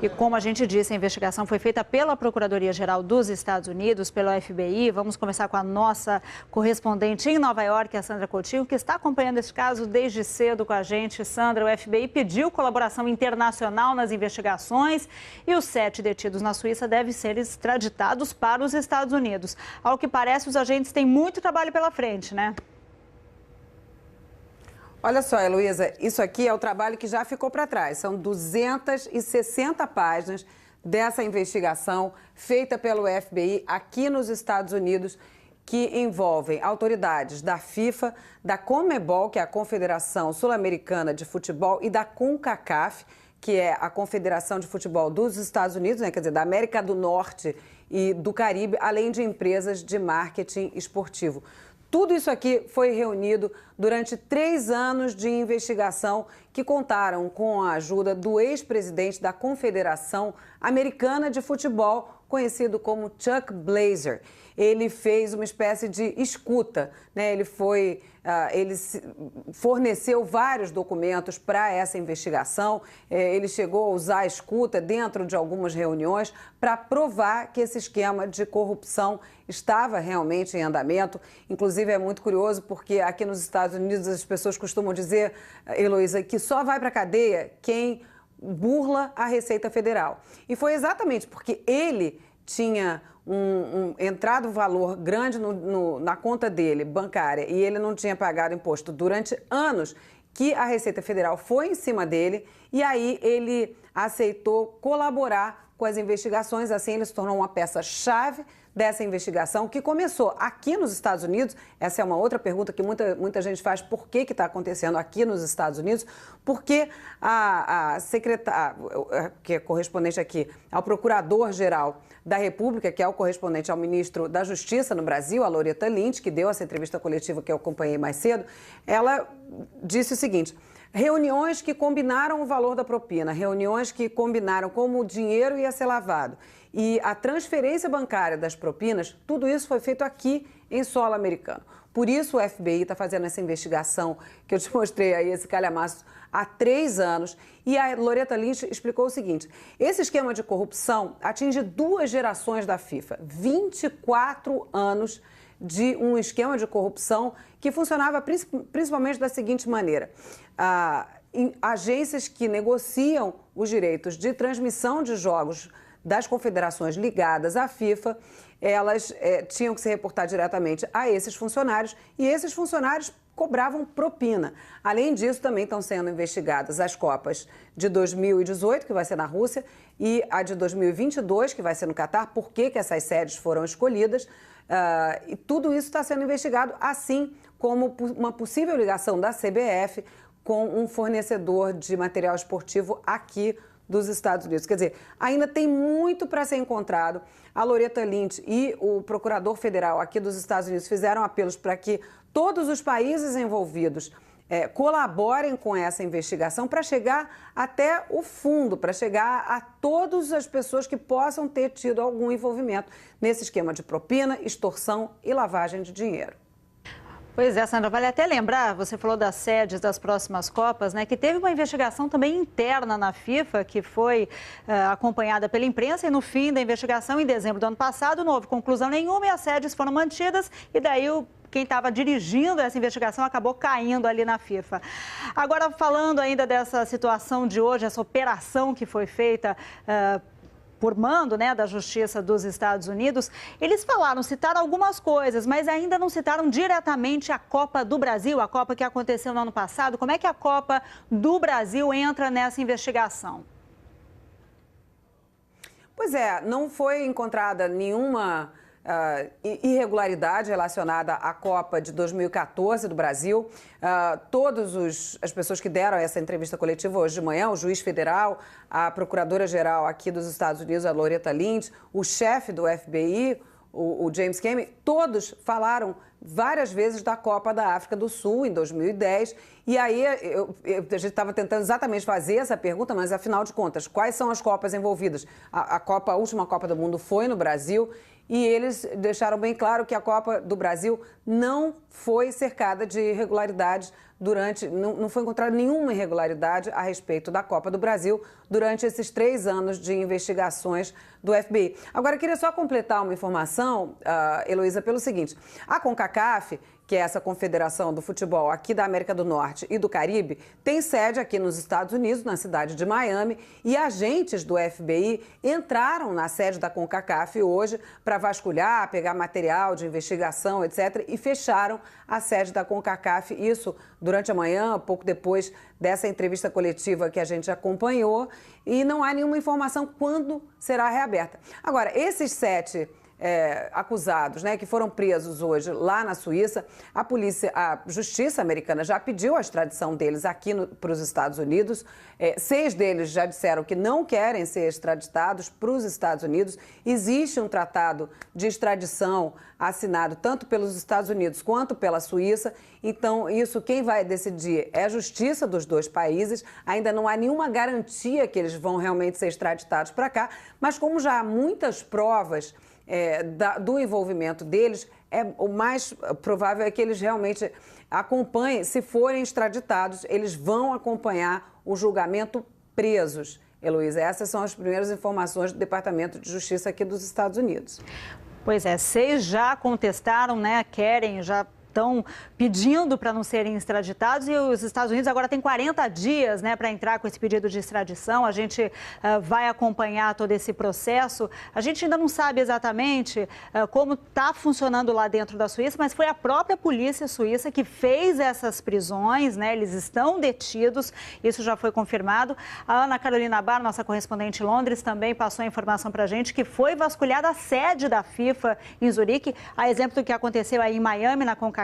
E como a gente disse, a investigação foi feita pela Procuradoria-Geral dos Estados Unidos, pela FBI. Vamos começar com a nossa correspondente em Nova York, a Sandra Coutinho, que está acompanhando esse caso desde cedo com a gente. Sandra, o FBI pediu colaboração internacional nas investigações e os 7 detidos na Suíça devem ser extraditados para os Estados Unidos. Ao que parece, os agentes têm muito trabalho pela frente, né? Olha só, Heloísa, isso aqui é o trabalho que já ficou para trás. São 260 páginas dessa investigação feita pelo FBI aqui nos Estados Unidos, que envolvem autoridades da FIFA, da CONMEBOL, que é a Confederação Sul-Americana de Futebol, e da CONCACAF, que é a Confederação de Futebol dos Estados Unidos, né, quer dizer, da América do Norte e do Caribe, além de empresas de marketing esportivo. Tudo isso aqui foi reunido durante 3 anos de investigação que contaram com a ajuda do ex-presidente da Confederação Americana de Futebol, conhecido como Chuck Blazer. Ele fez uma espécie de escuta, né? Ele forneceu vários documentos para essa investigação. Ele chegou a usar a escuta dentro de algumas reuniões para provar que esse esquema de corrupção estava realmente em andamento. Inclusive, é muito curioso porque aqui nos Estados Unidos as pessoas costumam dizer, Heloísa, que só vai para a cadeia quem burla a Receita Federal. E foi exatamente porque ele tinha entrado um valor grande na conta dele, bancária, e ele não tinha pagado imposto durante anos, que a Receita Federal foi em cima dele, e aí ele aceitou colaborar com as investigações. Assim ele se tornou uma peça-chave dessa investigação, que começou aqui nos Estados Unidos. Essa é uma outra pergunta que muita gente faz: por que está acontecendo aqui nos Estados Unidos? Porque a secretária, que é correspondente aqui ao Procurador-Geral da República, que é o correspondente ao ministro da Justiça no Brasil, a Loretta Lynch, que deu essa entrevista coletiva que eu acompanhei mais cedo, ela disse o seguinte: reuniões que combinaram o valor da propina, reuniões que combinaram como o dinheiro ia ser lavado e a transferência bancária das propinas, tudo isso foi feito aqui em solo americano. Por isso o FBI está fazendo essa investigação que eu te mostrei aí, esse calhamaço, há 3 anos. E a Loretta Lynch explicou o seguinte: esse esquema de corrupção atinge 2 gerações da FIFA, 24 anos de um esquema de corrupção que funcionava principalmente da seguinte maneira: agências que negociam os direitos de transmissão de jogos das confederações ligadas à FIFA, elas tinham que se reportar diretamente a esses funcionários e esses funcionários cobravam propina. Além disso, também estão sendo investigadas as Copas de 2018, que vai ser na Rússia, e a de 2022, que vai ser no Catar. Por que essas sedes foram escolhidas? E tudo isso está sendo investigado, assim como uma possível ligação da CBF com um fornecedor de material esportivo aqui dos Estados Unidos. Quer dizer, ainda tem muito para ser encontrado. A Loretta Lynch e o procurador federal aqui dos Estados Unidos fizeram apelos para que todos os países envolvidos colaborem com essa investigação para chegar até o fundo, para chegar a todas as pessoas que possam ter tido algum envolvimento nesse esquema de propina, extorsão e lavagem de dinheiro. Pois é, Sandra, vale até lembrar, você falou das sedes das próximas Copas, né, que teve uma investigação também interna na FIFA, que foi acompanhada pela imprensa, e no fim da investigação, em dezembro do ano passado, não houve conclusão nenhuma e as sedes foram mantidas, e daí quem estava dirigindo essa investigação acabou caindo ali na FIFA. Agora, falando ainda dessa situação de hoje, essa operação que foi feita por mando, né, da Justiça dos Estados Unidos, eles citaram algumas coisas, mas ainda não citaram diretamente a Copa do Brasil, a Copa que aconteceu no ano passado. Como é que a Copa do Brasil entra nessa investigação? Pois é, não foi encontrada nenhuma irregularidade relacionada à Copa de 2014 do Brasil. Todas as pessoas que deram essa entrevista coletiva hoje de manhã, o juiz federal, a procuradora-geral aqui dos Estados Unidos, a Loretta Lynch, o chefe do FBI, o James Comey, todos falaram várias vezes da Copa da África do Sul em 2010. E aí a gente estava tentando exatamente fazer essa pergunta, mas afinal de contas, quais são as Copas envolvidas? A última Copa do Mundo foi no Brasil. E eles deixaram bem claro que a Copa do Brasil não foi cercada de irregularidades não foi encontrada nenhuma irregularidade a respeito da Copa do Brasil durante esses 3 anos de investigações do FBI. Agora, eu queria só completar uma informação, Heloísa, pelo seguinte: a CONCACAF, que é essa confederação do futebol aqui da América do Norte e do Caribe, tem sede aqui nos Estados Unidos, na cidade de Miami, e agentes do FBI entraram na sede da CONCACAF hoje para vasculhar, pegar material de investigação, etc., e fecharam a sede da CONCACAF, isso durante a manhã, pouco depois dessa entrevista coletiva que a gente acompanhou, e não há nenhuma informação quando será reaberta. Agora, esses 7 acusados, né, que foram presos hoje lá na Suíça, a Justiça americana já pediu a extradição deles aqui para os Estados Unidos. 6 deles já disseram que não querem ser extraditados para os Estados Unidos. Existe um tratado de extradição assinado tanto pelos Estados Unidos quanto pela Suíça. Então, isso quem vai decidir é a Justiça dos 2 países. Ainda não há nenhuma garantia que eles vão realmente ser extraditados para cá, mas como já há muitas provas do envolvimento deles, o mais provável é que eles realmente acompanhem, se forem extraditados, eles vão acompanhar o julgamento presos. Heloísa, essas são as primeiras informações do Departamento de Justiça aqui dos Estados Unidos. Pois é, 6 já contestaram, né, já estão pedindo para não serem extraditados, e os Estados Unidos agora têm 40 dias, né, para entrar com esse pedido de extradição. A gente vai acompanhar todo esse processo. A gente ainda não sabe exatamente como está funcionando lá dentro da Suíça, mas foi a própria polícia suíça que fez essas prisões, né? Eles estão detidos, isso já foi confirmado. A Ana Carolina Bar, nossa correspondente em Londres, também passou a informação para a gente que foi vasculhada a sede da FIFA em Zurique, a exemplo do que aconteceu aí em Miami, na CONCACAF.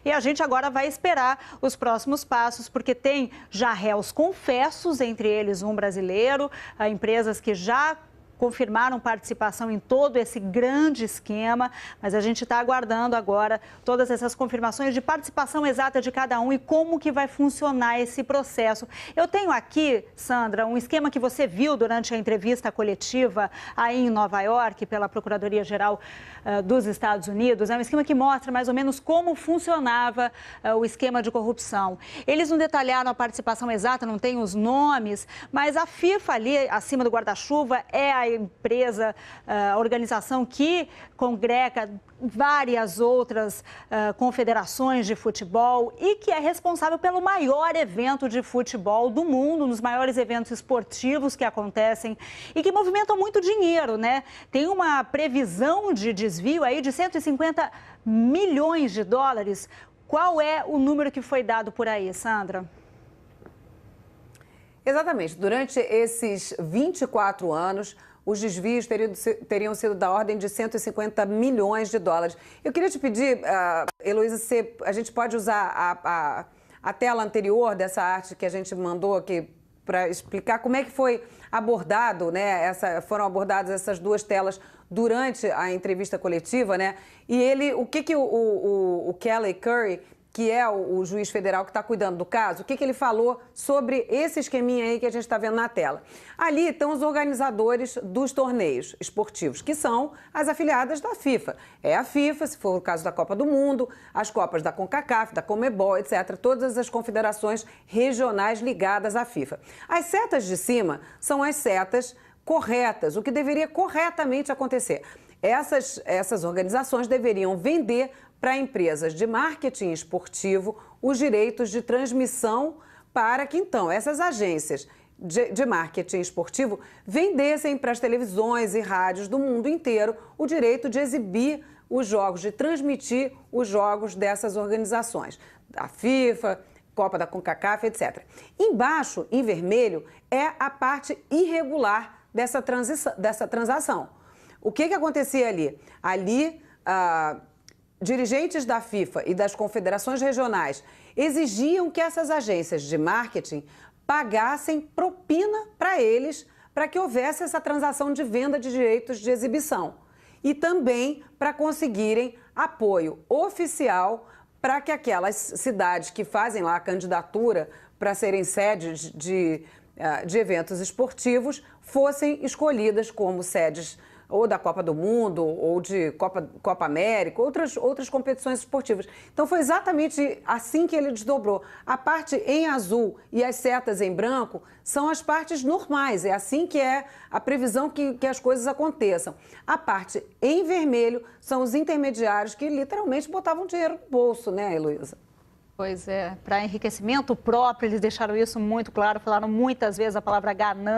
E a gente agora vai esperar os próximos passos, porque tem já réus confessos, entre eles um brasileiro, empresas que já confirmaram participação em todo esse grande esquema, mas a gente está aguardando agora todas essas confirmações de participação exata de cada um e como que vai funcionar esse processo. Eu tenho aqui, Sandra, um esquema que você viu durante a entrevista coletiva aí em Nova York pela Procuradoria-Geral dos Estados Unidos. É um esquema que mostra mais ou menos como funcionava o esquema de corrupção. Eles não detalharam a participação exata, não tem os nomes, mas a FIFA ali, acima do guarda-chuva, é a empresa, a organização que congrega várias outras confederações de futebol e que é responsável pelo maior evento de futebol do mundo, um dos maiores eventos esportivos que acontecem e que movimentam muito dinheiro, né? Tem uma previsão de desvio aí de 150 milhões de dólares. Qual é o número que foi dado por aí, Sandra? Exatamente. Durante esses 24 anos, os desvios teriam sido da ordem de 150 milhões de dólares. Eu queria te pedir, Heloísa, se a gente pode usar a tela anterior dessa arte que a gente mandou aqui para explicar como é que foi abordado, né? Foram abordadas essas 2 telas durante a entrevista coletiva, né? E o que o Kelly Curry, que é o juiz federal que está cuidando do caso, o que ele falou sobre esse esqueminha aí que a gente está vendo na tela. Ali estão os organizadores dos torneios esportivos, que são as afiliadas da FIFA. É a FIFA, se for o caso da Copa do Mundo, as Copas da CONCACAF, da CONMEBOL, etc. Todas as confederações regionais ligadas à FIFA. As setas de cima são as setas corretas, o que deveria corretamente acontecer. Essas organizações deveriam vender para empresas de marketing esportivo os direitos de transmissão para que, então, essas agências de marketing esportivo vendessem para as televisões e rádios do mundo inteiro o direito de exibir os jogos, de transmitir os jogos dessas organizações, da FIFA, Copa da CONCACAF, etc. Embaixo, em vermelho, é a parte irregular dessa transação. O que acontecia ali? Ali, dirigentes da FIFA e das confederações regionais exigiam que essas agências de marketing pagassem propina para eles, para que houvesse essa transação de venda de direitos de exibição. E também para conseguirem apoio oficial para que aquelas cidades que fazem lá a candidatura para serem sedes de eventos esportivos fossem escolhidas como sedes ou da Copa do Mundo, ou de Copa América, outras competições esportivas. Então foi exatamente assim que ele desdobrou. A parte em azul e as setas em branco são as partes normais, é assim que é a previsão que as coisas aconteçam. A parte em vermelho são os intermediários que literalmente botavam dinheiro no bolso, né, Heloísa? Pois é, para enriquecimento próprio, eles deixaram isso muito claro, falaram muitas vezes a palavra ganância.